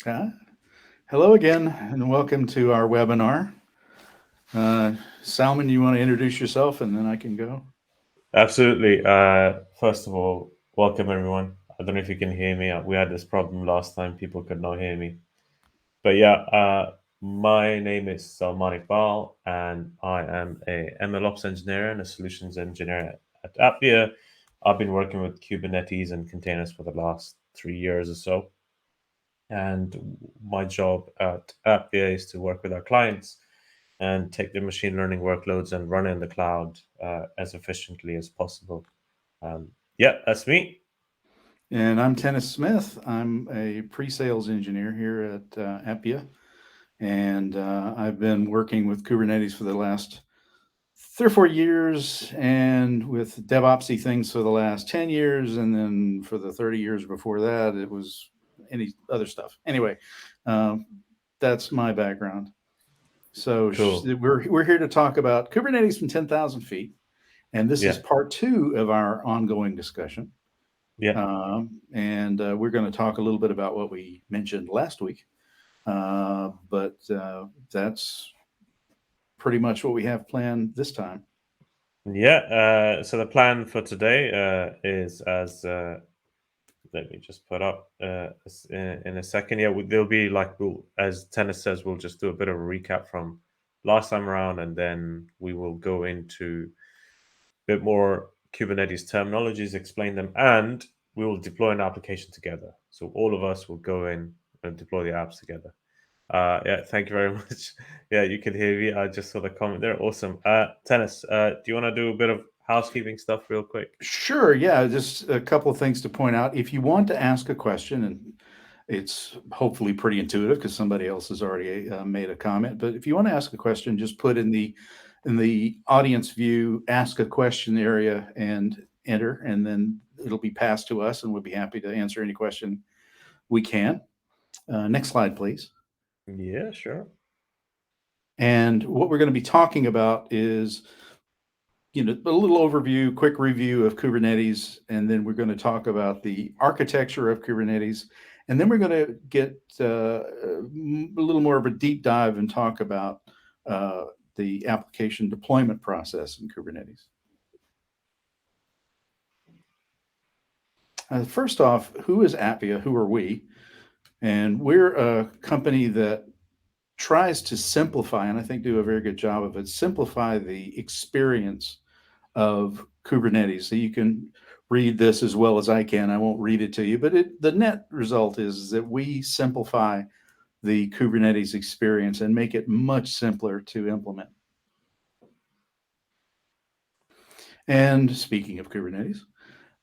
Uh, Hello again, and welcome to our webinar. Salman, you want to introduce yourself, and then I can go? Absolutely. First of all, welcome everyone. I don't know if you can hear me. We had this problem last time; people could not hear me. But yeah, my name is Salman Iqbal, and I am a MLOps engineer and a solutions engineer at Appvia. I've been working with Kubernetes and containers for the last 3 years or so, and my job at Appvia is to work with our clients and take their machine learning workloads and run in the cloud as efficiently as possible. Um, yeah, that's me. And I'm Tennis Smith. I'm a pre-sales engineer here at Appvia, and I've been working with Kubernetes for the last 3 or 4 years, and with DevOpsy things for the last 10 years, and then for the 30 years before that, it was any other stuff. Anyway, um, that's my background. So Cool. we're here to talk about Kubernetes from 10,000 feet, and this is Yeah, part two of our ongoing discussion. yeah, And we're going to talk a little bit about what we mentioned last week, but that's pretty much what we have planned this time. yeah. So the plan for today is as let me just put up in a second. Yeah, there'll be like as Tennis says, we'll just do a bit of a recap from last time around, and then we will go into a bit more Kubernetes terminologies, explain them, and we will deploy an application together. So all of us will go in and deploy the apps together. Yeah, thank you very much. Yeah, you can hear me. I just saw the comment there. Awesome. Tennis, do you want to do a bit of housekeeping stuff real quick? Sure, yeah, just a couple of things to point out. If you want to ask a question, and it's hopefully pretty intuitive because somebody else has already made a comment, but if you want to ask a question, just put in the audience view, ask a question area and enter, and then it'll be passed to us, and we'll be happy to answer any question we can. Next slide, please. Yeah, sure. And what we're going to be talking about is, a little overview, quick review of Kubernetes, and then we're going to talk about the architecture of Kubernetes, and then we're going to get a little more of a deep dive and talk about uh, the application deployment process in Kubernetes. First off, who is Appvia? Who are we? And we're a company that tries to simplify, and I think do a very good job of it, simplify the experience of Kubernetes. So you can read this as well as I can. I won't read it to you, but the net result is that we simplify the Kubernetes experience and make it much simpler to implement. And speaking of Kubernetes,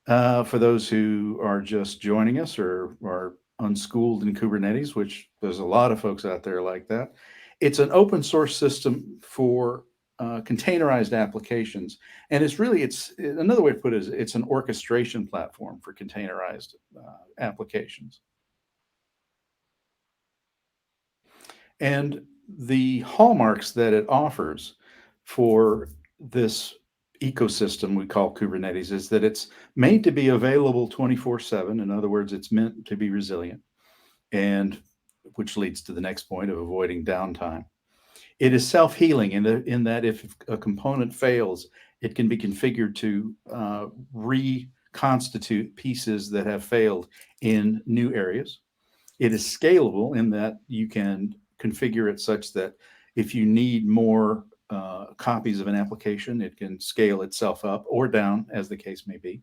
for those who are just joining us or are unschooled in Kubernetes, which there's a lot of folks out there like that, it's an open source system for containerized applications, and it's another way to put it is it's an orchestration platform for containerized applications. And the hallmarks that it offers for this ecosystem we call Kubernetes is that it's made to be available 24/7. In other words, it's meant to be resilient, and which leads to the next point of avoiding downtime. It is self-healing in that if a component fails, it can be configured to reconstitute pieces that have failed in new areas. It is scalable in that you can configure it such that if you need more copies of an application, it can scale itself up or down, as the case may be.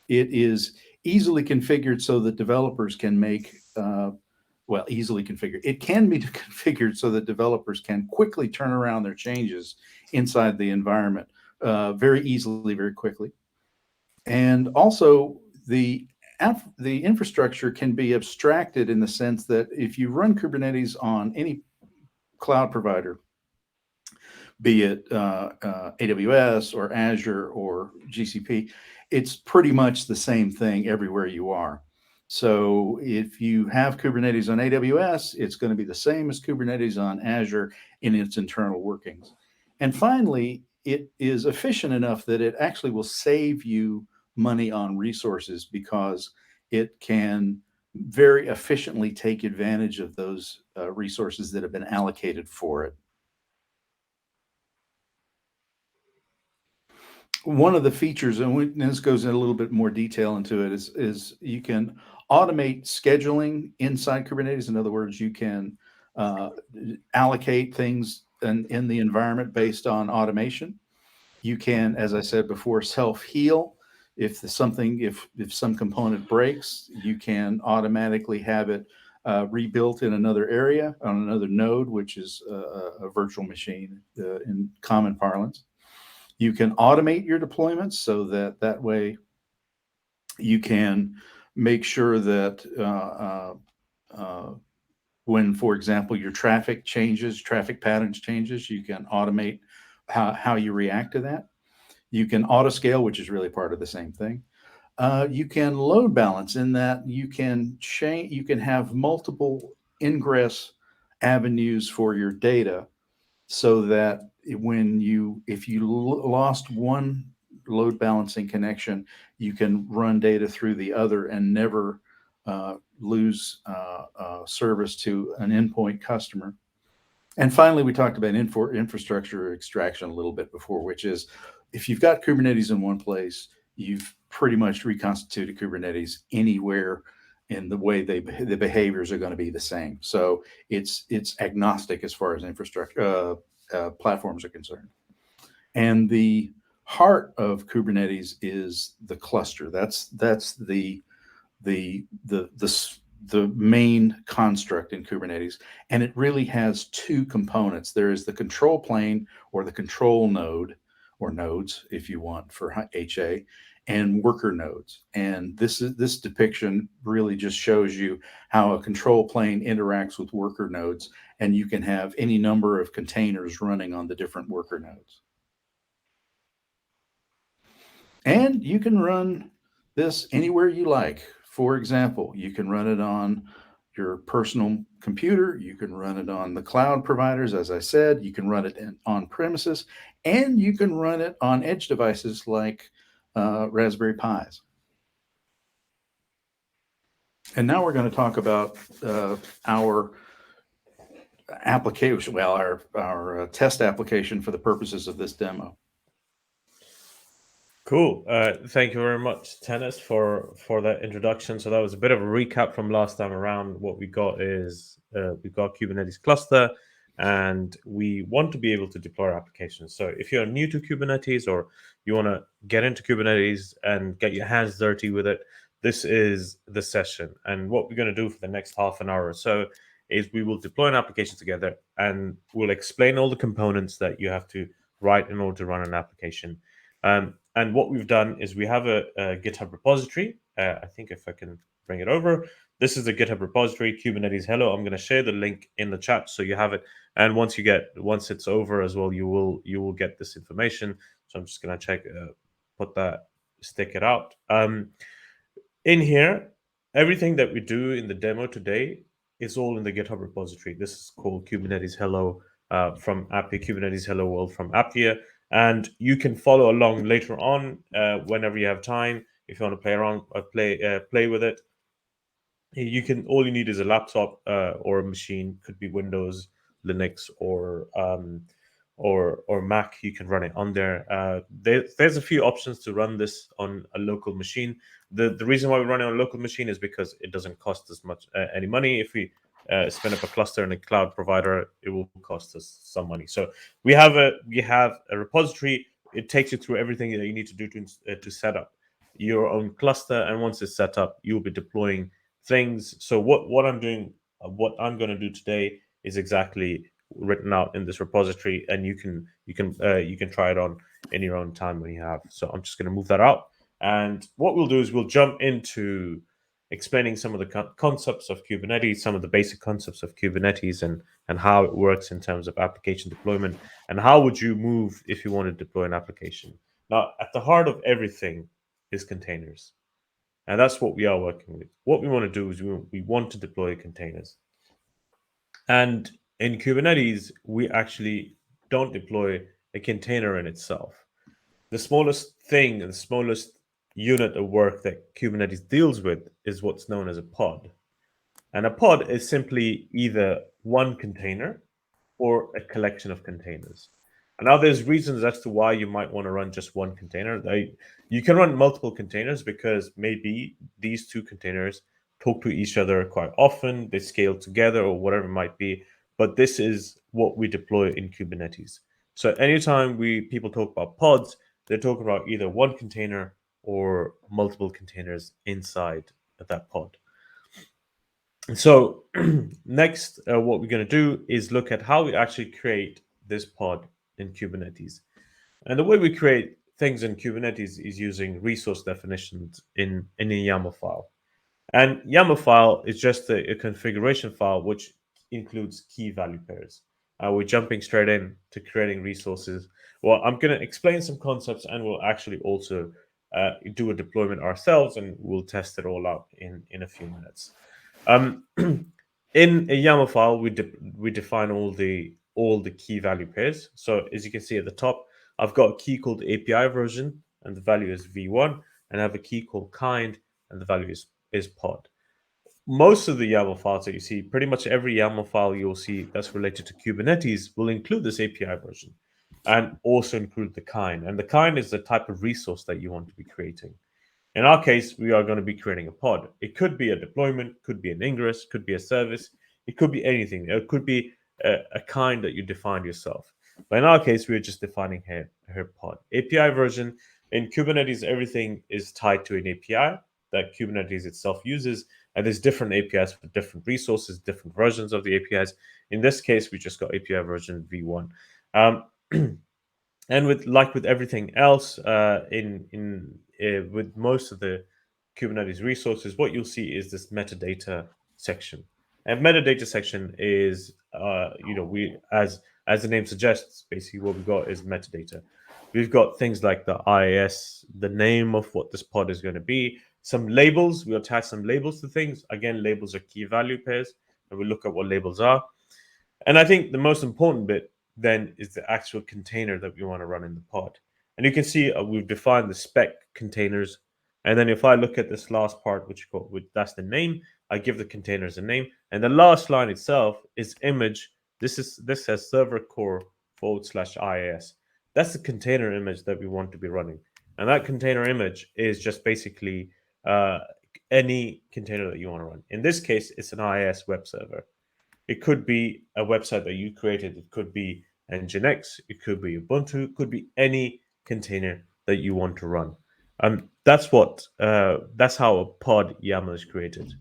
It is easily configured so that developers can make, easily configured. It can be configured so that developers can quickly turn around their changes inside the environment very easily, very quickly. And also, the the infrastructure can be abstracted in the sense that if you run Kubernetes on any cloud provider, be it AWS or Azure or GCP, it's pretty much the same thing everywhere you are. So if you have Kubernetes on AWS, it's going to be the same as Kubernetes on Azure in its internal workings. And finally, it is efficient enough that it actually will save you money on resources because it can very efficiently take advantage of those resources that have been allocated for it. One of the features, and this goes in a little bit more detail into it, is you can automate scheduling inside Kubernetes. In other words, you can allocate things in the environment based on automation. You can, as I said before, self-heal. If some component breaks, you can automatically have it rebuilt in another area on another node, which is a virtual machine in common parlance. You can automate your deployments so that way you can make sure that when, for example, your traffic patterns changes, you can automate how you react to that. You can auto scale, which is really part of the same thing. You can load balance in that you can have multiple ingress avenues for your data, so that if you lost one load balancing connection, you can run data through the other and never lose service to an endpoint customer. And finally, we talked about infrastructure extraction a little bit before, which is if you've got Kubernetes in one place, you've pretty much reconstituted Kubernetes anywhere in the way the behaviors are going to be the same. So it's agnostic as far as infrastructure platforms are concerned. And the heart of Kubernetes is the cluster. That's the main construct in Kubernetes, and it really has two components. There is the control plane, or the control node, or nodes, if you want, for HA, and worker nodes. And this depiction really just shows you how a control plane interacts with worker nodes, and you can have any number of containers running on the different worker nodes. And you can run this anywhere you like. For example, you can run it on your personal computer. You can run it on the cloud providers, as I said. You can run it on premises, and you can run it on edge devices like Raspberry Pis. And now we're going to talk about our application, well, our test application for the purposes of this demo. Cool. Thank you very much, Tennis, for that introduction. So that was a bit of a recap from last time around. What we got is we've got Kubernetes Cluster, and we want to be able to deploy applications. So if you're new to Kubernetes, or you want to get into Kubernetes and get your hands dirty with it, this is the session. And what we're going to do for the next half an hour or so is we will deploy an application together, and we'll explain all the components that you have to write in order to run an application. And what we've done is we have a GitHub repository. I think if I can bring it over, this is the GitHub repository, Kubernetes Hello. I'm going to share the link in the chat so you have it. And once it's over as well, you will get this information. So I'm just going to stick it out. In here, everything that we do in the demo today is all in the GitHub repository. This is called Kubernetes Hello from Appvia, Kubernetes Hello World from Appvia. And you can follow along later on whenever you have time. If you want to play around, play with it. All you need is a laptop or a machine. Could be Windows, Linux, or Mac. You can run it on there. There's a few options to run this on a local machine. The reason why we run it on a local machine is because it doesn't cost us much any money. If we spin up a cluster in a cloud provider, it will cost us some money. So we have a repository. It takes you through everything that you need to do to set up your own cluster, and once it's set up, you'll be deploying things. So what I'm doing, what I'm going to do today is exactly written out in this repository, and you can try it on in your own time when you have. So I'm just going to move that out, and what we'll do is we'll jump into explaining some of the concepts of Kubernetes, some of the basic concepts of Kubernetes, and how it works in terms of application deployment, and how would you move if you want to deploy an application. Now, at the heart of everything is containers. And that's what we are working with. What we want to do is we want to deploy containers. And in Kubernetes, we actually don't deploy a container in itself. The smallest thing and the smallest unit of work that Kubernetes deals with is what's known as a pod. And a pod is simply either one container or a collection of containers. And now there's reasons as to why you might want to run just one container. You can run multiple containers because maybe these two containers talk to each other quite often, they scale together or whatever it might be. But this is what we deploy in Kubernetes. So anytime people talk about pods, they're talking about either one container or multiple containers inside that pod. So next, what we're going to do is look at how we actually create this pod in Kubernetes. And the way we create things in Kubernetes is using resource definitions in a YAML file. And YAML file is just a configuration file which includes key value pairs. We're jumping straight in to creating resources. Well, I'm going to explain some concepts, and we'll actually also do a deployment ourselves, and we'll test it all out in a few minutes. In a YAML file, we define all the key value pairs. So as you can see at the top, I've got a key called API version, and the value is v1, and I have a key called kind, and the value is pod. Most of the YAML files that you see, pretty much every YAML file you'll see that's related to Kubernetes will include this API version, and also include the kind. And the kind is the type of resource that you want to be creating. In our case, we are going to be creating a pod. It could be a deployment, could be an ingress, could be a service, it could be anything. It could be a kind that you defined yourself. But in our case, we're just defining her pod. API version, in Kubernetes, everything is tied to an API that Kubernetes itself uses. And there's different APIs for different resources, different versions of the APIs. In this case, we just got API version v1. And with everything else, with most of the Kubernetes resources, what you'll see is this metadata section. And metadata section is, we as the name suggests, basically what we've got is metadata. We've got things like the IIS, the name of what this pod is going to be, some labels. We attach some labels to things. Again, labels are key value pairs, and we look at what labels are. And I think the most important bit then is the actual container that we want to run in the pod. And you can see we've defined the spec containers. And then if I look at this last part, that's the name, I give the containers a name. And the last line itself is image. This says server core /IIS. That's the container image that we want to be running. And that container image is just basically any container that you want to run. In this case, it's an IIS web server. It could be a website that you created. It could be Nginx. It could be Ubuntu. It could be any container that you want to run. That's how a pod YAML is created.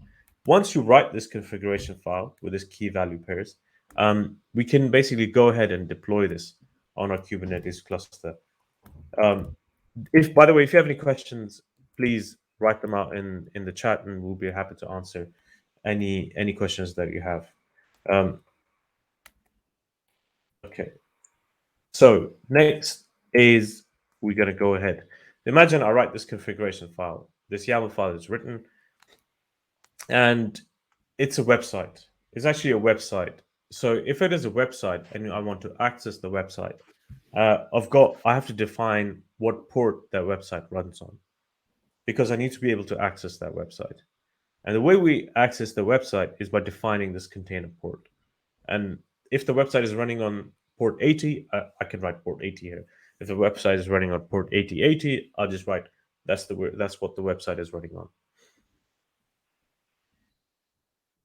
Once you write this configuration file with this key value pairs, we can basically go ahead and deploy this on our Kubernetes cluster. If you have any questions, please write them out in the chat, and we'll be happy to answer any questions that you have. Okay. So next is we're going to go ahead. Imagine I write this configuration file. This YAML file is written, and it's a website. It's actually a website. So if it is a website and I want to access the website, I have to define what port that website runs on, because I need to be able to access that website. And the way we access the website is by defining this container port. And if the website is running on port 80, I can write port 80 here. If the website is running on port 8080, I'll just write that's what the website is running on.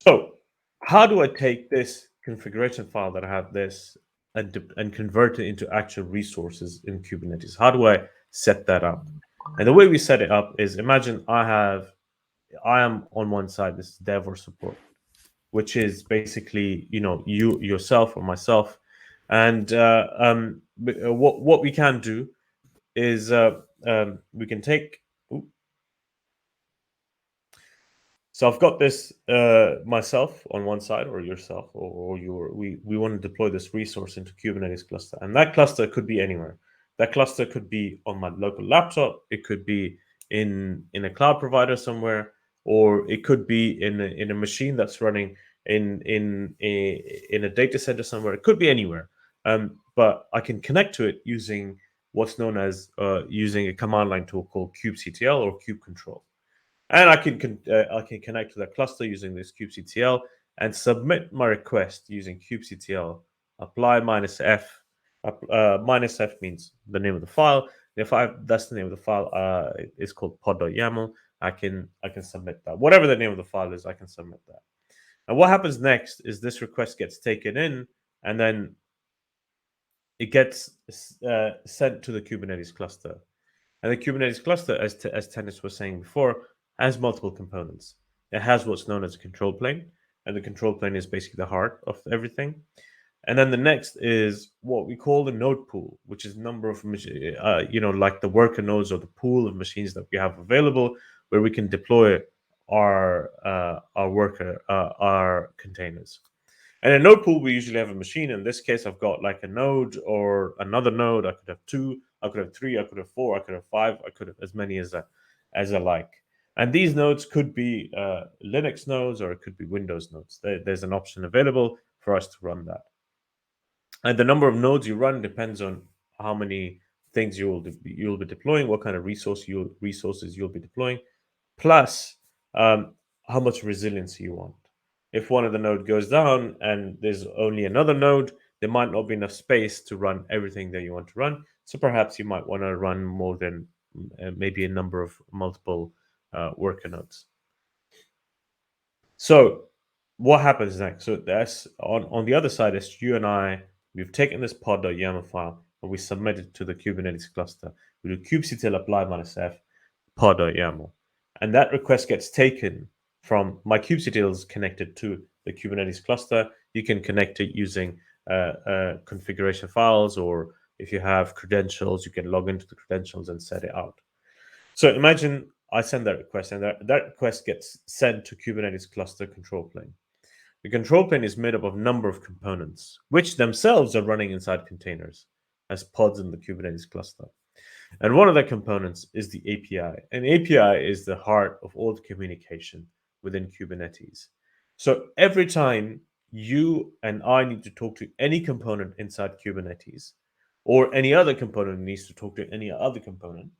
So how do I take this configuration file that I have this and convert it into actual resources in Kubernetes? How do I set that up? And the way we set it up is, imagine I am on one side, this is dev or support, which is basically, you yourself or myself. And what we can do is we can take. So I've got this myself on one side, or yourself, or we want to deploy this resource into Kubernetes cluster, and that cluster could be anywhere. That cluster could be on my local laptop. It could be in a cloud provider somewhere, or it could be in a machine that's running in a data center somewhere. It could be anywhere, but I can connect to it using what's known as using a command line tool called kubectl or kubecontrol. And I can connect to that cluster using this kubectl and submit my request using kubectl apply minus f. Minus f means the name of the file. If that's the name of the file, it's called pod.yaml. I can submit that. Whatever the name of the file is, I can submit that. And what happens next is this request gets taken in, and then it gets sent to the Kubernetes cluster. And the Kubernetes cluster, as Tennis was saying before, has multiple components. It has what's known as a control plane, and the control plane is basically the heart of everything. And then the next is what we call the node pool, which is number of, like the worker nodes or the pool of machines that we have available, where we can deploy our containers. And in a node pool, we usually have a machine. In this case, I've got like a node or another node. I could have two, I could have three, I could have four, I could have five, I could have as many as I like. And these nodes could be Linux nodes or it could be Windows nodes. There's an option available for us to run that. And the number of nodes you run depends on how many things you'll be deploying, what kind of resources you'll be deploying, plus how much resilience you want. If one of the node goes down and there's only another node, there might not be enough space to run everything that you want to run. So perhaps you might want to run more than maybe a number of multiple worker nodes. So what happens next? So that's on the other side, as you and I, we've taken this pod.yaml file and we submit it to the Kubernetes cluster. We do kubectl apply -f pod.yaml. And that request gets taken from my kubectl is connected to the Kubernetes cluster. You can connect it using configuration files, or if you have credentials, you can log into the credentials and set it out. So imagine I send that request, and that request gets sent to Kubernetes cluster control plane. The control plane is made up of a number of components, which themselves are running inside containers as pods in the Kubernetes cluster. And one of the components is the API. And API is the heart of all the communication within Kubernetes. So every time you and I need to talk to any component inside Kubernetes, or any other component needs to talk to any other component,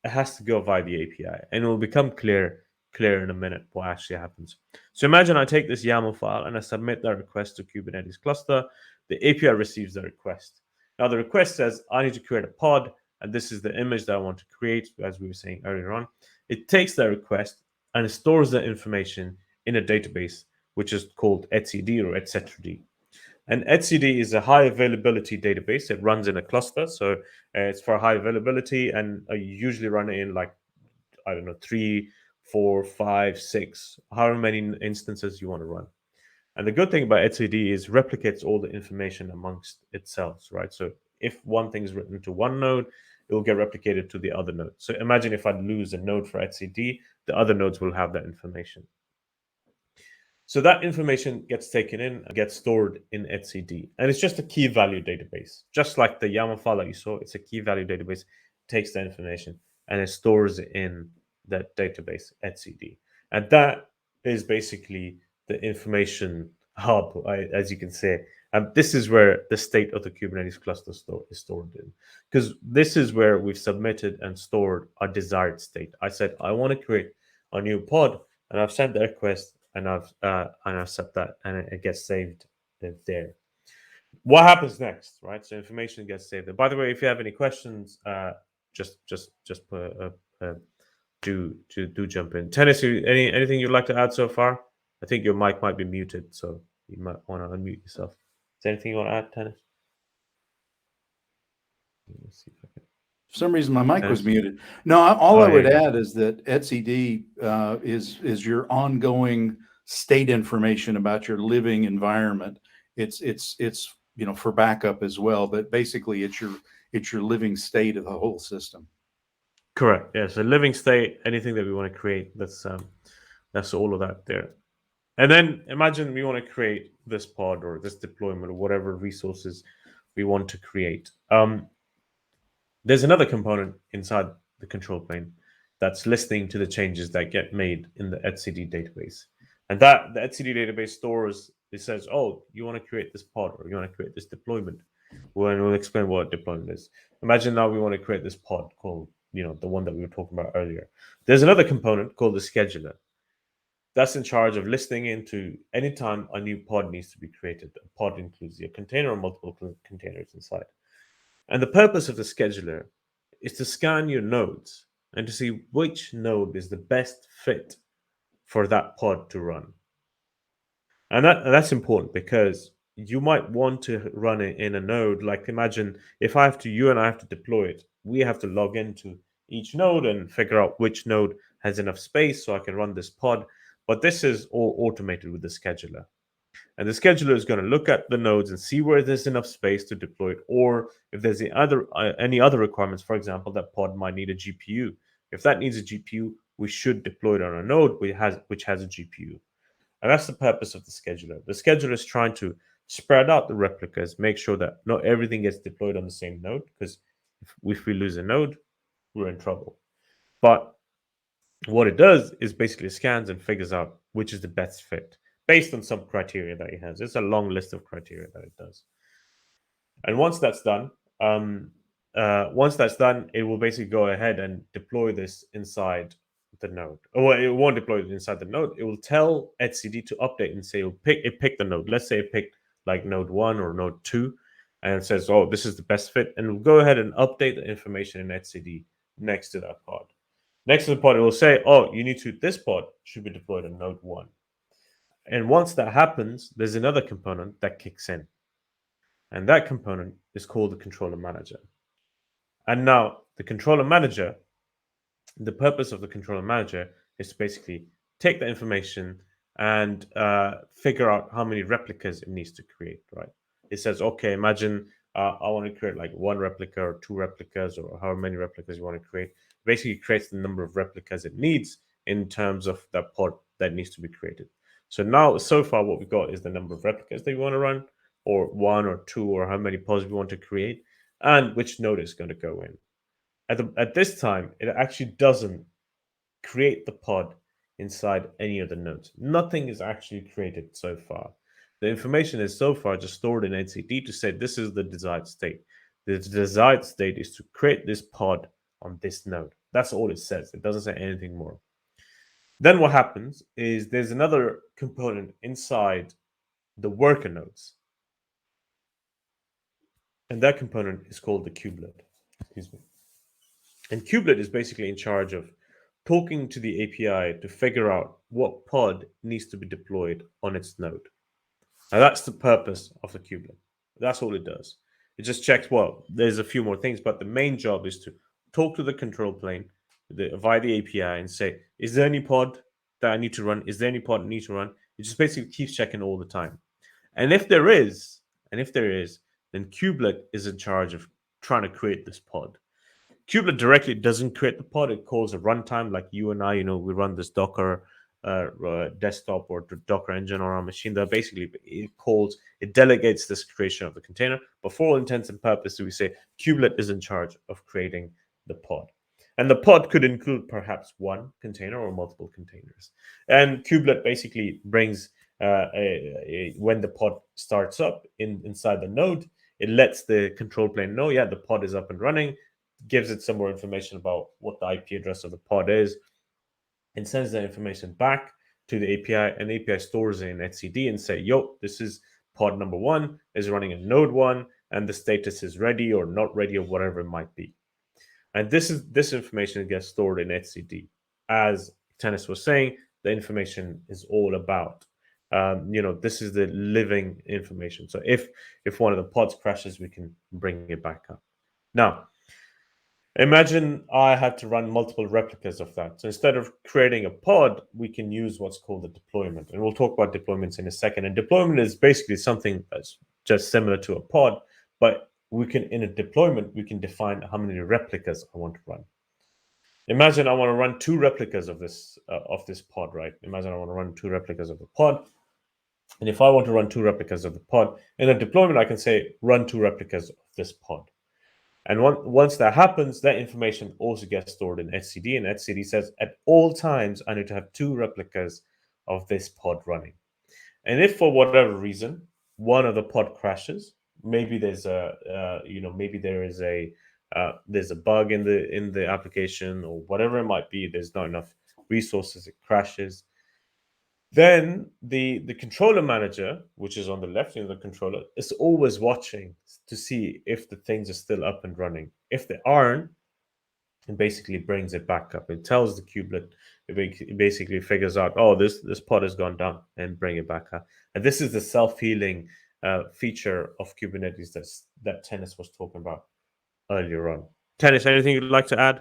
it has to go via the API, and it will become clear in a minute what actually happens. So imagine I take this YAML file and I submit that request to Kubernetes cluster. The API receives the request. Now the request says I need to create a pod, and this is the image that I want to create, as we were saying earlier on. It takes that request and it stores that information in a database, which is called etcd or etcd. And etcd is a high availability database. It runs in a cluster, so it's for high availability, and you usually run it in like, I don't know, 3, 4, 5, 6, however many instances you want to run. And the good thing about etcd is replicates all the information amongst itself, right? So if one thing is written to one node, it will get replicated to the other node. So imagine if I lose a node for etcd, the other nodes will have that information. So that information gets taken in and gets stored in etcd. And it's just a key value database. Just like the YAML file that you saw, it's a key value database. It takes the information and it stores it in that database, etcd. And that is basically the information hub, as you can say. And this is where the state of the Kubernetes cluster is stored in. Because this is where we've submitted and stored our desired state. I said, I want to create a new pod, and I've sent the request, and I've set that, and it gets saved there. What happens next, right? So information gets saved. And by the way, if you have any questions, just do jump in. Tennis, anything you'd like to add so far? I think your mic might be muted, so you might want to unmute yourself. Is there anything you want to add, Tennis? Let's see if I can. For some reason, my mic was muted. No, all I would add is that etcd is your ongoing state information about your living environment. It's for backup as well, but basically it's your living state of the whole system. Correct. Yeah. So living state, anything that we want to create, that's all of that there. And then imagine we want to create this pod or this deployment or whatever resources we want to create. There's another component inside the control plane that's listening to the changes that get made in the etcd database. And that the etcd database stores, it says, oh, you want to create this pod or you want to create this deployment. We'll explain what deployment is. Imagine now we want to create this pod called the one that we were talking about earlier. There's another component called the scheduler. That's in charge of listening into anytime a new pod needs to be created. A pod includes a container or multiple containers inside. And the purpose of the scheduler is to scan your nodes and to see which node is the best fit for that pod to run. And that's important because you might want to run it in a node. Like imagine if you and I have to deploy it, we have to log into each node and figure out which node has enough space so I can run this pod. But this is all automated with the scheduler. And the scheduler is going to look at the nodes and see where there's enough space to deploy it, or if there's any other requirements. For example, that pod might need a GPU. If that needs a GPU, we should deploy it on a node which has a GPU. And that's the purpose of the scheduler. The scheduler is trying to spread out the replicas, make sure that not everything gets deployed on the same node, because if we lose a node, we're in trouble. But what it does is basically scans and figures out which is the best fit based on some criteria that it has. It's a long list of criteria that it does. And once that's done, it will basically go ahead and deploy this inside the node. Or it won't deploy it inside the node. It will tell etcd to update and say it picked the node. Let's say it picked like node 1 or node 2, and it says, oh, this is the best fit, and we'll go ahead and update the information in etcd next to that pod. Next to the pod, it will say, oh, this pod should be deployed on node 1. And once that happens, there's another component that kicks in. And that component is called the controller manager. And now the controller manager, the purpose of the controller manager is to basically take the information and figure out how many replicas it needs to create, right? It says, okay, imagine I want to create like 1 replica or 2 replicas or however many replicas you want to create. Basically creates the number of replicas it needs in terms of that pod that needs to be created. So far what we've got is the number of replicas that you want to run, or 1 or 2, or how many pods we want to create, and which node is going to go in. At this time, it actually doesn't create the pod inside any of the nodes. Nothing is actually created so far. The information is so far just stored in etcd to say this is the desired state. The desired state is to create this pod on this node. That's all it says. It doesn't say anything more. Then what happens is there's another component inside the worker nodes. And that component is called the kubelet. Excuse me. And kubelet is basically in charge of talking to the API to figure out what pod needs to be deployed on its node. Now that's the purpose of the kubelet. That's all it does. It just checks, well, there's a few more things, but the main job is to talk to the control plane via the API and say, is there any pod that I need to run? Is there any pod I need to run? It just basically keeps checking all the time. And if there is, then kubelet is in charge of trying to create this pod. Kubelet directly doesn't create the pod. It calls a runtime, like you and I, we run this Docker desktop or the Docker engine on our machine. That basically it delegates this creation of the container. But for all intents and purposes, we say kubelet is in charge of creating the pod. And the pod could include perhaps 1 container or multiple containers. And kubelet basically brings, when the pod starts up inside the node, it lets the control plane know, yeah, the pod is up and running, gives it some more information about what the IP address of the pod is, and sends that information back to the API, and the API stores it in etcd and say, yo, this is pod number 1, is running in node 1, and the status is ready or not ready or whatever it might be. And this information gets stored in etcd. As Tennis was saying, the information is all about, this is the living information. So if one of the pods crashes, we can bring it back up. Now, imagine I had to run multiple replicas of that. So instead of creating a pod, we can use what's called a deployment. And we'll talk about deployments in a second. And deployment is basically something that's just similar to a pod, but in a deployment, we can define how many replicas I want to run. Imagine I want to run 2 replicas of this pod, right? Imagine I want to run 2 replicas of the pod. And if I want to run 2 replicas of the pod, in a deployment, I can say run 2 replicas of this pod. And once that happens, that information also gets stored in etcd, and etcd says at all times I need to have 2 replicas of this pod running. And if for whatever reason one of the pod crashes, maybe there's maybe there is a there's a bug in the application or whatever it might be. There's not enough resources. It crashes. Then the controller manager, which is on the left of the controller, is always watching to see if the things are still up and running. If they aren't, it basically brings it back up. It tells the kubelet, it basically figures out, oh, this pod has gone down, and bring it back up. And this is the self-healing feature of Kubernetes that Tennis was talking about earlier on. Tennis, anything you'd like to add?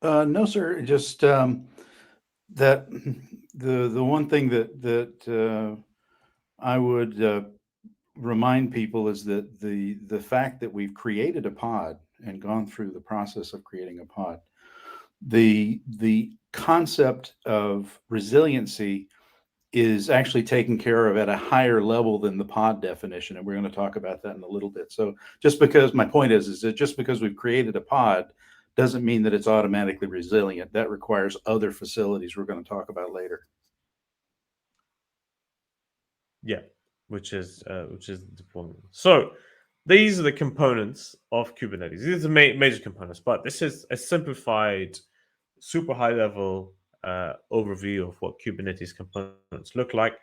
No, sir. Just that the one thing that I would remind people is that the fact that we've created a pod and gone through the process of creating a pod, the concept of resiliency is actually taken care of at a higher level than the pod definition, and we're going to talk about that in a little bit. So just because my point is that just because we've created a pod doesn't mean that it's automatically resilient. That requires other facilities we're going to talk about later. Yeah, which is the deployment. So these are the components of Kubernetes. These are the major components, but this is a simplified, super high level overview of what Kubernetes components look like.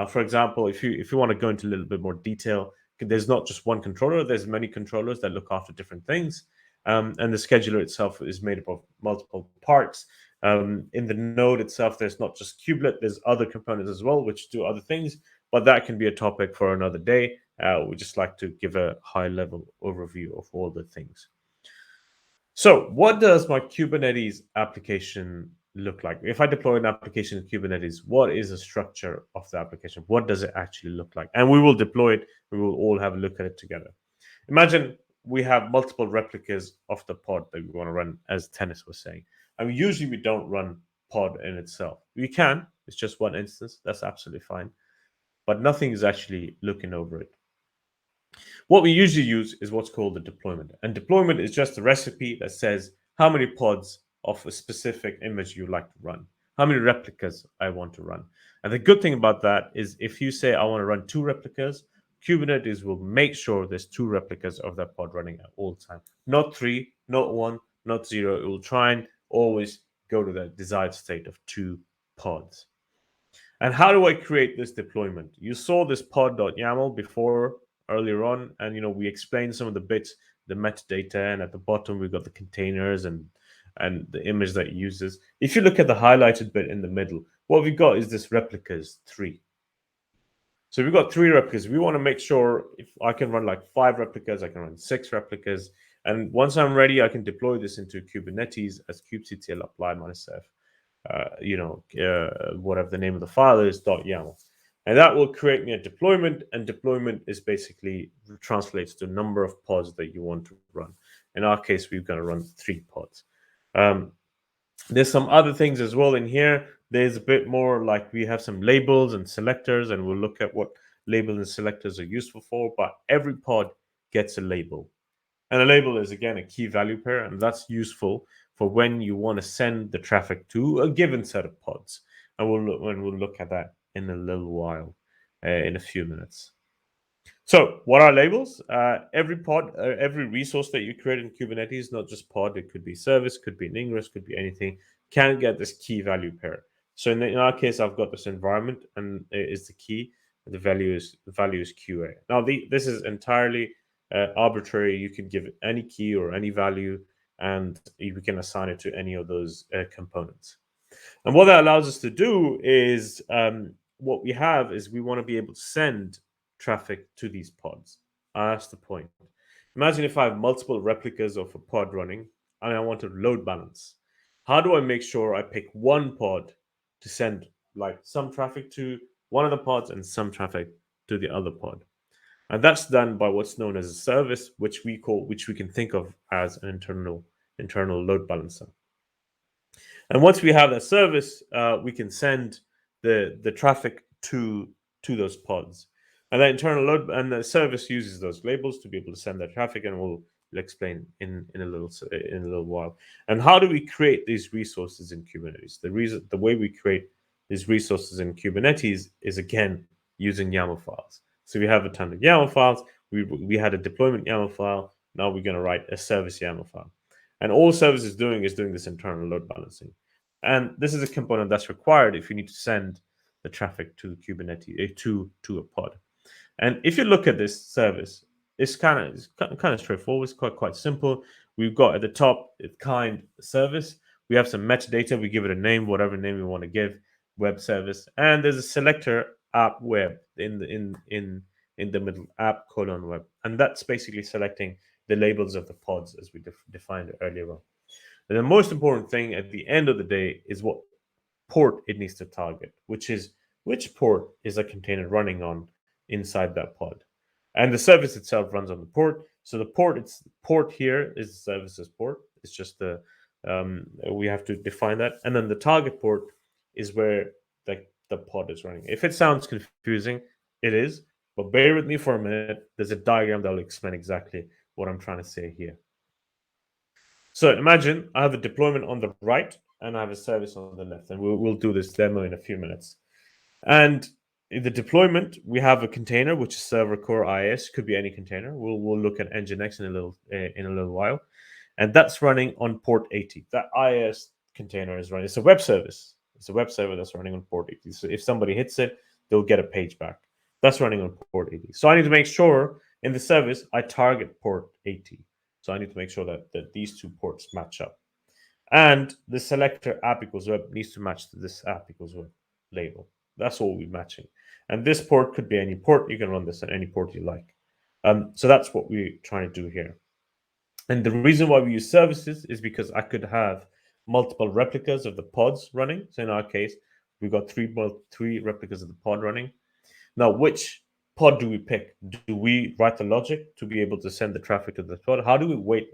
For example, if you want to go into a little bit more detail, there's not just one controller. There's many controllers that look after different things, and the scheduler itself is made up of multiple parts. In the node itself, there's not just kubelet. There's other components as well, which do other things, but that can be a topic for another day. We just like to give a high level overview of all the things. So, what does my Kubernetes application look like? If I deploy an application in Kubernetes, what is the structure of the application? What does it actually look like? And we will deploy it. We will all have a look at it together. Imagine we have multiple replicas of the pod that we want to run, as Tennis was saying. I mean, usually we don't run pod in itself. We can. It's just one instance. That's absolutely fine. But nothing is actually looking over it. What we usually use is what's called the deployment. And deployment is just a recipe that says how many pods of a specific image you like to run, how many replicas I want to run. And the good thing about that is if you say I want to run 2 replicas, Kubernetes will make sure there's 2 replicas of that pod running at all time. Not 3, not 1, not 0. It will try and always go to the desired state of 2 pods. And how do I create this deployment? You saw this pod.yaml before earlier on, and we explained some of the bits, the metadata, and at the bottom we've got the containers and the image that it uses. If you look at the highlighted bit in the middle, what we've got is this replicas 3. So we've got 3 replicas. We want to make sure if I can run like 5 replicas, I can run 6 replicas. And once I'm ready, I can deploy this into Kubernetes as kubectl apply -f. Whatever the name of the file is, .yaml. And that will create me a deployment, and deployment is basically translates to number of pods that you want to run. In our case, we're going to run 3 pods. There's some other things as well in here. There's a bit more like we have some labels and selectors, and we'll look at what labels and selectors are useful for, but every pod gets a label. And a label is, again, a key value pair, and that's useful for when you want to send the traffic to a given set of pods. And we'll look at that in a little while, in a few minutes. So what are labels? Every pod, every resource that you create in Kubernetes, not just pod, it could be service, could be an ingress, could be anything, can get this key value pair. So in our case, I've got this environment, and it is the key. The value is QA. Now, this is entirely arbitrary. You can give it any key or any value, and we can assign it to any of those components. And what that allows us to do is what we have is we want to be able to send traffic to these pods. That's the point. Imagine if I have multiple replicas of a pod running and I want to load balance. How do I make sure I pick one pod to send like some traffic to one of the pods and some traffic to the other pod? And that's done by what's known as a service, which we can think of as an internal load balancer. And once we have that service, we can send the traffic to those pods. And that internal load and the service uses those labels to be able to send that traffic, and we'll explain in a little while. And how do we create these resources in Kubernetes? The way we create these resources in Kubernetes is, again, using YAML files. So we have a ton of YAML files. We had a deployment YAML file. Now we're going to write a service YAML file. And all service is doing this internal load balancing. And this is a component that's required if you need to send the traffic to Kubernetes, to a pod. And if you look at this service, it's kind of straightforward. It's quite simple. We've got at the top kind service. We have some metadata. We give it a name, whatever name we want to give, web service, and there's a selector app web in the middle, app:web, and that's basically selecting the labels of the pods as we defined earlier on. And the most important thing at the end of the day is what port it needs to target, which is which port is a container running on inside that pod. And the service itself runs on the port. So the port here is the services port. It's just the we have to define that. And then the target port is where the pod is running. If it sounds confusing, it is. But bear with me for a minute. There's a diagram that will explain exactly what I'm trying to say here. So imagine I have a deployment on the right and I have a service on the left. And we'll do this demo in a few minutes. And in the deployment, we have a container, which is server core IIS. Could be any container. We'll look at Nginx in a little while. And that's running on port 80. That IIS container is running. It's a web service. It's a web server that's running on port 80. So if somebody hits it, they'll get a page back. That's running on port 80. So I need to make sure in the service I target port 80. So I need to make sure that these two ports match up. And the selector app=web needs to match to this app=web label. That's all we're matching. And this port could be any port. You can run this on any port you like. So that's what we're trying to do here. And the reason why we use services is because I could have multiple replicas of the pods running. So in our case, we've got three replicas of the pod running. Now, which pod do we pick? Do we write the logic to be able to send the traffic to the pod? How do we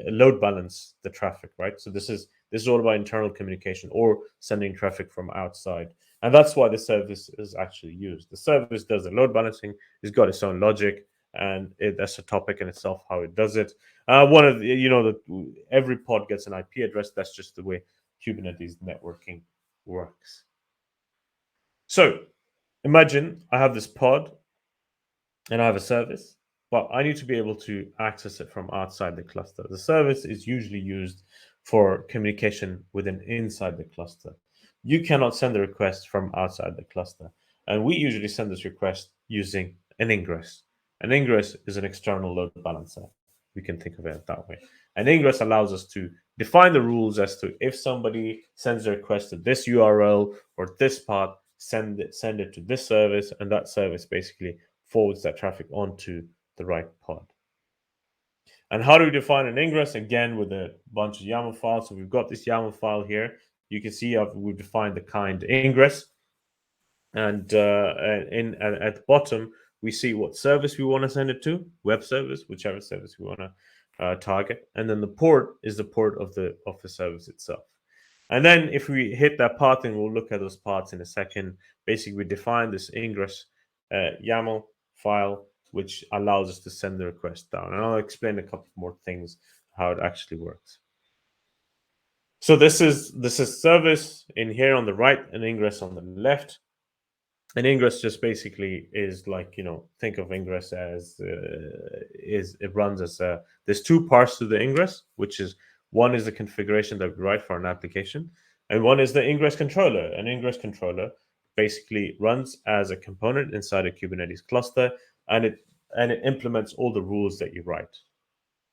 load balance the traffic, right? So this is all about internal communication or sending traffic from outside. And that's why the service is actually used. The service does the load balancing. It's got its own logic, and that's a topic in itself how it does it. One of the, every pod gets an IP address. That's just the way Kubernetes networking works. So imagine I have this pod and I have a service, but I need to be able to access it from outside the cluster. The service is usually used for communication inside the cluster. You cannot send a request from outside the cluster. And we usually send this request using an ingress. An ingress is an external load balancer. We can think of it that way. An ingress allows us to define the rules as to if somebody sends a request to this URL or this path, send it to this service, and that service basically forwards that traffic onto the right pod. And how do we define an ingress? Again, with a bunch of YAML files. So we've got this YAML file here. You can see we've defined the kind ingress. And at the bottom, we see what service we want to send it to, web service, whichever service we want to target. And then the port is the port of the service itself. And then if we hit that path, and we'll look at those paths in a second, basically we define this ingress YAML file, which allows us to send the request down. And I'll explain a couple more things, how it actually works. So this is service in here on the right and ingress on the left. And ingress just basically is like, think of ingress as it runs as there's two parts to the ingress, which is one is the configuration that we write for an application, and one is the ingress controller. An ingress controller basically runs as a component inside a Kubernetes cluster, and it implements all the rules that you write,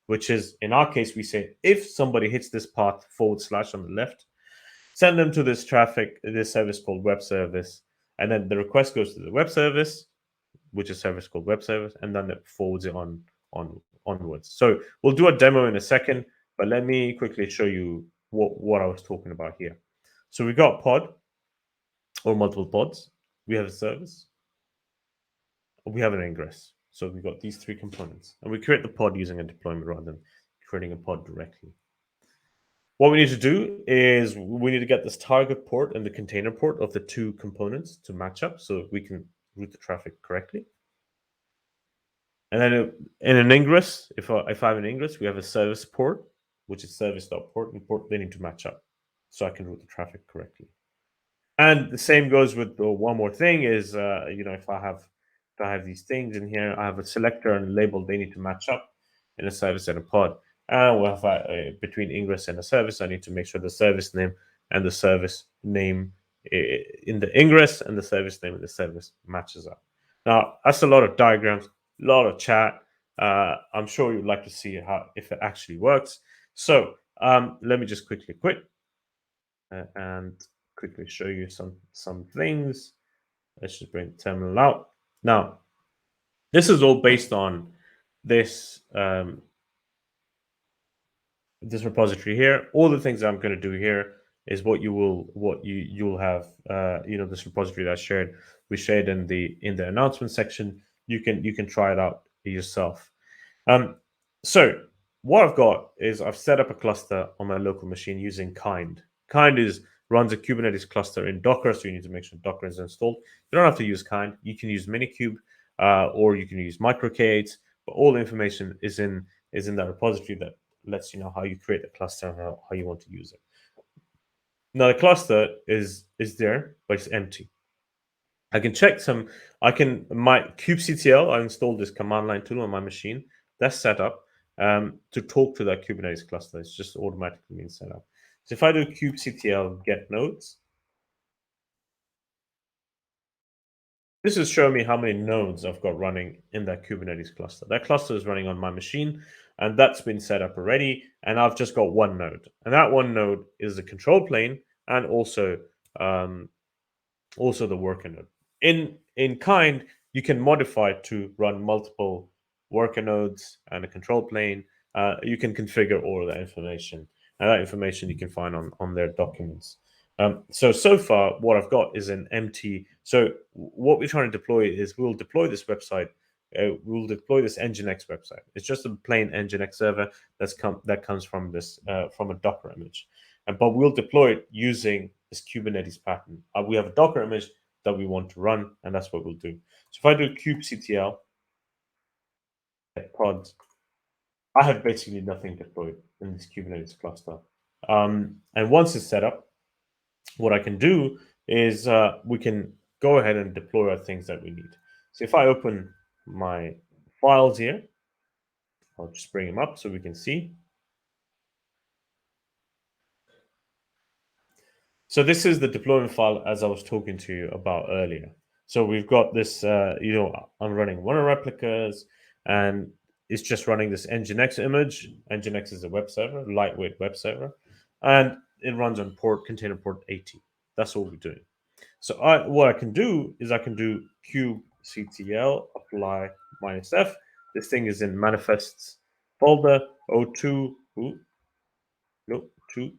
which is, in our case, we say if somebody hits this path / on the left, send them to this service called web service. And then the request goes to the web service, which is a service called web service, and then it forwards it onwards. So we'll do a demo in a second, but let me quickly show you what I was talking about here. So we got pod or multiple pods. We have a service. We have an ingress. So we got these three components, and we create the pod using a deployment rather than creating a pod directly. What we need to do is we need to get this target port and the container port of the two components to match up so we can route the traffic correctly. And then in an ingress, if I have an ingress, we have a service port, which is service.port and port. They need to match up so I can route the traffic correctly. And the same goes with one more thing is, if I have these things in here, I have a selector and a label. They need to match up. in a service and a pod. And we'll have between ingress and a service, I need to make sure the service name and the service name in the ingress and the service name in the service matches up. Now, that's a lot of diagrams, a lot of chat. I'm sure you'd like to see how if it actually works. So let me just quickly quit and quickly show you some things. Let's just bring the terminal out. Now, this is all based on this this repository here. All the things I'm going to do here is what you'll have. This repository that we shared in the announcement section. You can try it out yourself. So what I've got is I've set up a cluster on my local machine using Kind. Kind runs a Kubernetes cluster in Docker, so you need to make sure Docker is installed. You don't have to use Kind. You can use Minikube, or you can use micro K8s, but all the information is in that repository that lets you know how you create a cluster and how you want to use it. Now the cluster is there, but it's empty. I can check my kubectl, I installed this command line tool on my machine. That's set up to talk to that Kubernetes cluster. It's just automatically being set up. So if I do kubectl get nodes, this is showing me how many nodes I've got running in that Kubernetes cluster. That cluster is running on my machine, and that's been set up already. And I've just got one node, and that one node is the control plane and also the worker node. In Kind, you can modify it to run multiple worker nodes and a control plane. You can configure all of that information, and that information you can find on their documents. So far, what I've got is an empty. So what we're trying to deploy is we'll deploy this website. We'll deploy this Nginx website. It's just a plain Nginx server that comes from this from a Docker image, but we'll deploy it using this Kubernetes pattern. We have a Docker image that we want to run, and that's what we'll do. So if I do kubectl pods, I have basically nothing deployed in this Kubernetes cluster. And once it's set up, what I can do is we can go ahead and deploy our things that we need. So if I open my files here, I'll just bring them up so we can see. So this is the deployment file as I was talking to you about earlier. So we've got this, I'm running one of replicas, and it's just running this Nginx image. Nginx is a web server, lightweight web server, and it runs on container port 80. That's all we're doing. So what I can do is I can do kubectl apply -f. This thing is in manifests folder 02. No, 2.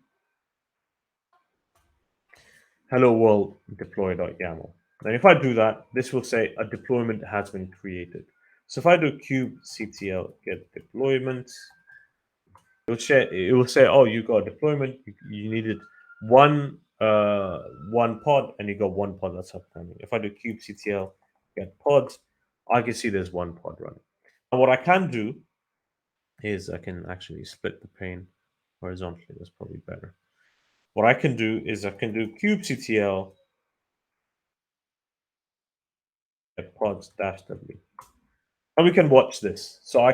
Hello world deploy.yaml. And if I do that, this will say a deployment has been created. So if I do kubectl get deployment, it will say, oh, you got a deployment. You needed one pod, and you got one pod that's upcoming. If I do kubectl get pods, I can see there's one pod running. And what I can do is I can actually split the pane horizontally. That's probably better. What I can do is I can do kubectl pods -w, and we can watch this. So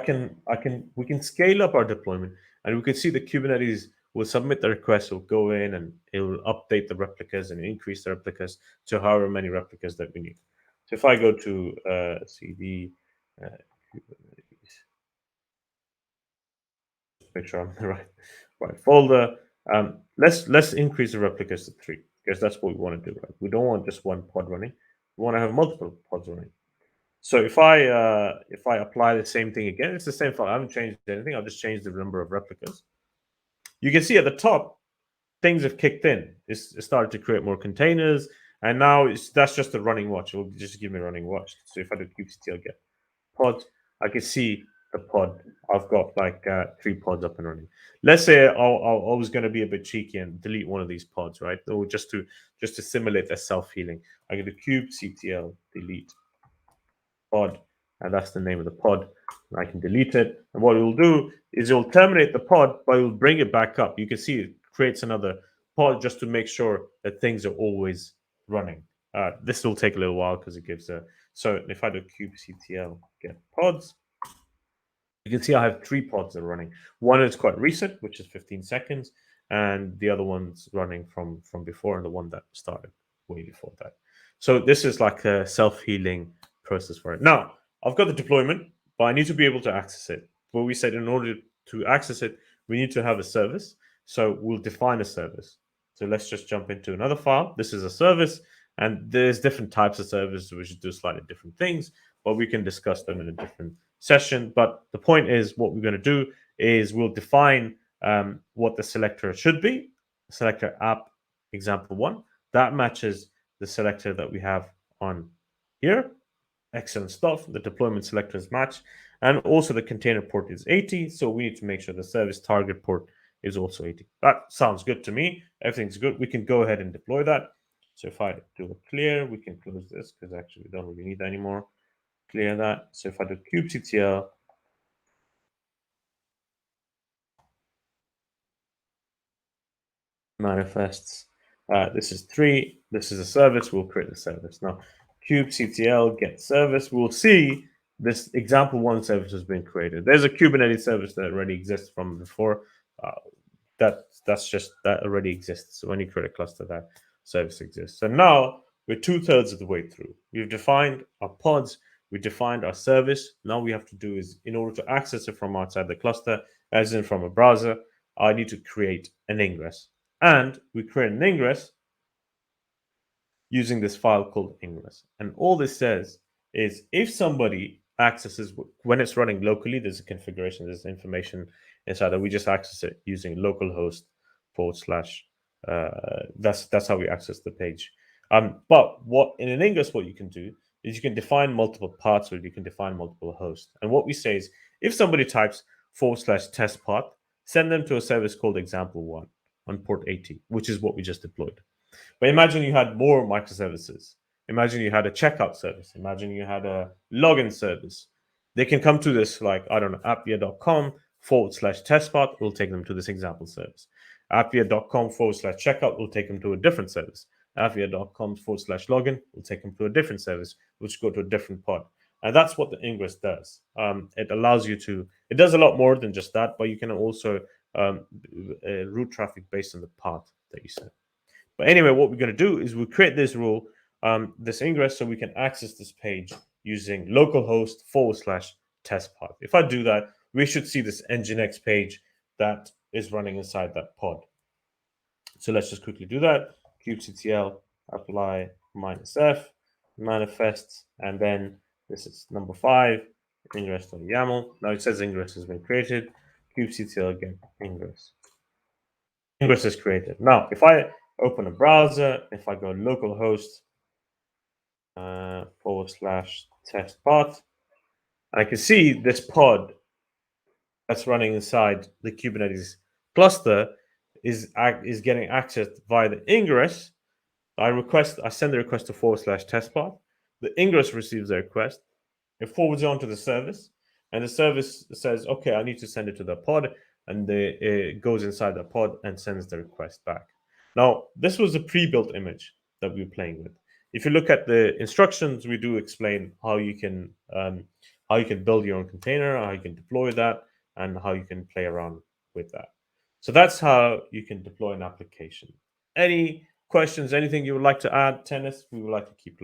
we can scale up our deployment, and we can see the Kubernetes will submit the request, will go in, and it will update the replicas and increase the replicas to however many replicas that we need. So if I go to cd Kubernetes, make sure I'm in the right folder. Let's increase the replicas to 3, because that's what we want to do. Right? We don't want just one pod running. We want to have multiple pods running. So if I apply the same thing again, it's the same file. I haven't changed anything. I'll just change the number of replicas. You can see at the top, things have kicked in. It started to create more containers, and now that's just a running watch. It will just give me a running watch. So if I do kubectl get pod, I can see the pod. I've got like 3 pods up and running. Let's say I was going to be a bit cheeky and delete one of these pods, right? Or just to simulate that self-healing. I can do kubectl delete pod, and that's the name of the pod. And I can delete it, and what it will do is it will terminate the pod, but it will bring it back up. You can see it creates another pod just to make sure that things are always running. This will take a little while because it gives a. So if I do kubectl get pods, You can see I have 3 pods that are running. One is quite recent, which is 15 seconds, and the other one's running from before, and the one that started way before that. So this is like a self-healing process for it. Now, I've got the deployment, but I need to be able to access it. But we said in order to access it, we need to have a service. So we'll define a service. So let's just jump into another file. This is a service, and there's different types of services which do slightly different things, but we can discuss them in a different session. But the point is, what we're going to do is we'll define what the selector should be. Selector app example one that matches the selector that we have on here. Excellent stuff. The deployment selectors match, and also the container port is 80. So we need to make sure the service target port is also 80. That sounds good to me. Everything's good. We can go ahead and deploy that. So if I do a clear, we can close this because actually we don't really need that anymore. Clear that. So if I do kubectl manifests, this is 3. This is a service. We'll create the service now. Kubectl get service. We'll see this example one service has been created. There's a Kubernetes service that already exists from before. That already exists. So when you create a cluster, that service exists. So now we're 2/3 of the way through. We've defined our pods. We defined our service. Now we have to do is, in order to access it from outside the cluster, as in from a browser, I need to create an ingress. And we create an ingress using this file called ingress. And all this says is if somebody accesses, when it's running locally, there's a configuration, there's information inside that we just access it using localhost / that's how we access the page. But what in an ingress, what you can do is you can define multiple parts or you can define multiple hosts. And what we say is if somebody types / test path, send them to a service called example one on port 80, which is what we just deployed. But imagine you had more microservices. Imagine you had a checkout service. Imagine you had a login service. They can come to this, like, I don't know, appvia.com / test path will take them to this example service. Appvia.com / checkout will take them to a different service. Appvia.com / login will take them to a different service, which go to a different pod. And that's what the ingress does. It allows you to, it does a lot more than just that, but you can also route traffic based on the path that you set. But anyway, what we're going to do is we create this rule, this ingress, so we can access this page using localhost / test path. If I do that, we should see this Nginx page that is running inside that pod. So let's just quickly do that. kubectl apply -f manifests, and then this is number 5, ingress.yaml. Now it says ingress has been created. kubectl get ingress. Ingress is created. Now, if I open a browser, if I go localhost / test path, I can see this pod that's running inside the Kubernetes cluster is getting accessed via the ingress. I send the request to / test path. The ingress receives the request. It forwards it on to the service, and the service says, okay, I need to send it to the pod, and it goes inside the pod and sends the request back. Now, this was a pre-built image that we were playing with. If you look at the instructions, we do explain how you can build your own container, how you can deploy that, and how you can play around with that. So that's how you can deploy an application. Any questions, anything you would like to add, Tennis? We would like to keep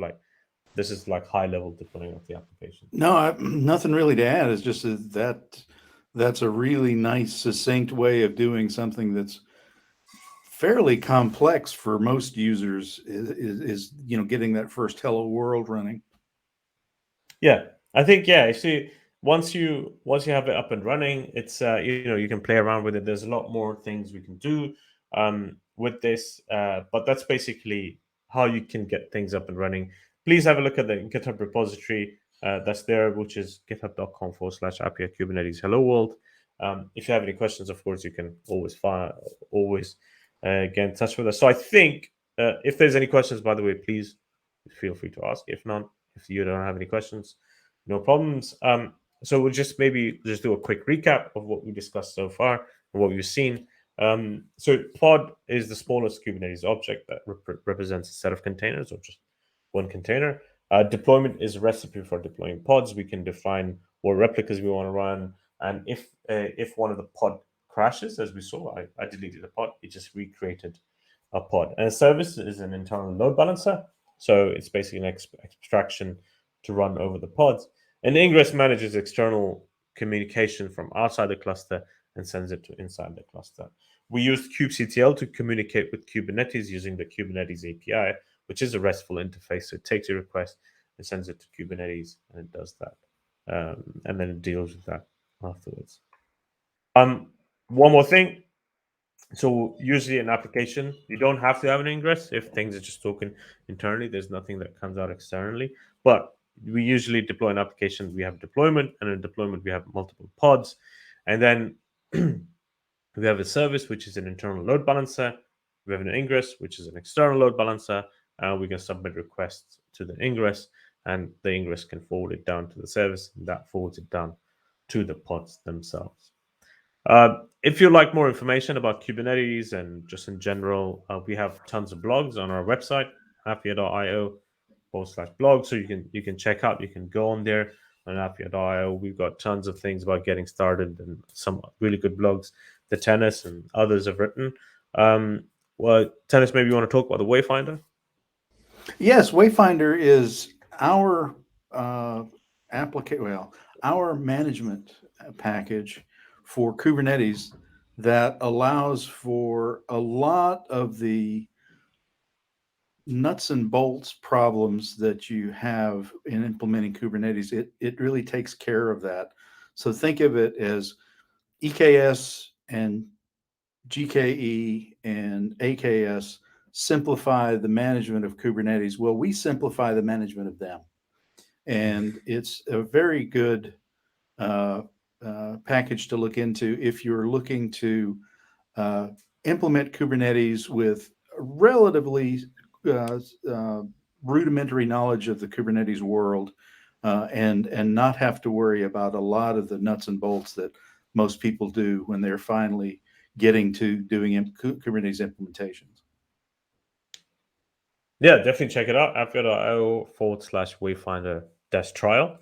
this is like high level deploying of the application. No, nothing really to add. It's just that's a really nice, succinct way of doing something that's fairly complex for most users. Is getting that first hello world running. Yeah, I think you see once you have it up and running, it's you can play around with it. There's a lot more things we can do with this, but that's basically how you can get things up and running. Please have a look at the GitHub repository that's there, which is github.com / Appvia Kubernetes Hello World. If you have any questions, of course, you can always get in touch with us. So I think if there's any questions, by the way, please feel free to ask. If not, if you don't have any questions, no problems. So we'll just do a quick recap of what we discussed so far and what we've seen. So pod is the smallest Kubernetes object that represents a set of containers or just one container. Deployment is a recipe for deploying pods. We can define what replicas we want to run, And if one of the pod crashes, as we saw, I deleted a pod, it just recreated a pod. And a service is an internal load balancer, so it's basically an abstraction to run over the pods. And ingress manages external communication from outside the cluster and sends it to inside the cluster. We used kubectl to communicate with Kubernetes using the Kubernetes API, which is a RESTful interface. So it takes a request and sends it to Kubernetes, and it does that, and then it deals with that afterwards. One more thing. So usually an application, you don't have to have an ingress if things are just talking internally. There's nothing that comes out externally. But we usually deploy an application. We have deployment, and in deployment we have multiple pods, and then we have a service which is an internal load balancer. We have an ingress which is an external load balancer. We can submit requests to the ingress, and the ingress can forward it down to the service, and that forwards it down to the pods themselves. If you'd like more information about Kubernetes and just in general, we have tons of blogs on our website, appvia.io/blog. So you can check out, you can go on there on appvia.io. We've got tons of things about getting started and some really good blogs that Tennis and others have written. Well, Tennis, maybe you want to talk about the Wayfinder? Yes, Wayfinder is our our management package for Kubernetes that allows for a lot of the nuts and bolts problems that you have in implementing Kubernetes. It really takes care of that. So think of it as EKS and GKE and AKS simplify the management of Kubernetes. Well, we simplify the management of them. And it's a very good package to look into if you're looking to implement Kubernetes with relatively rudimentary knowledge of the Kubernetes world, and not have to worry about a lot of the nuts and bolts that most people do when they're finally getting to doing Kubernetes implementations. Yeah, definitely check it out. appvia.io/wayfinder-trial.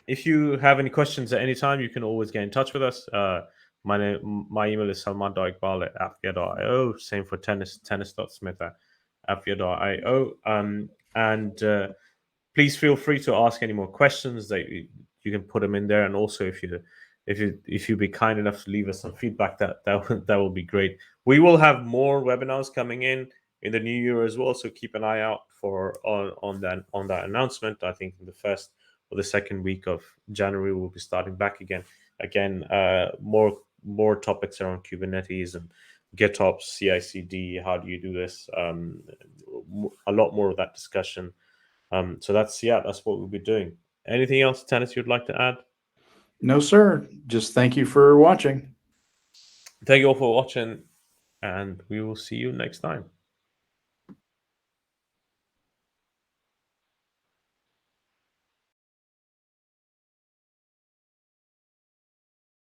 If you have any questions at any time, you can always get in touch with us. My email is salman.iqbal@appvia.io. Same for tennis.smith@appvia.io. And please feel free to ask any more questions that you can put them in there. And also, if you be kind enough to leave us some feedback, that will be great. We will have more webinars coming in the new year as well, so keep an eye out on that announcement. I think in the first or the second week of January we'll be starting back again. More topics around Kubernetes and GitOps, CI/CD. How do you do this? A lot more of that discussion. So that's what we'll be doing. Anything else, Tennis, you'd like to add? No, sir. Just thank you for watching. Thank you all for watching, and we will see you next time.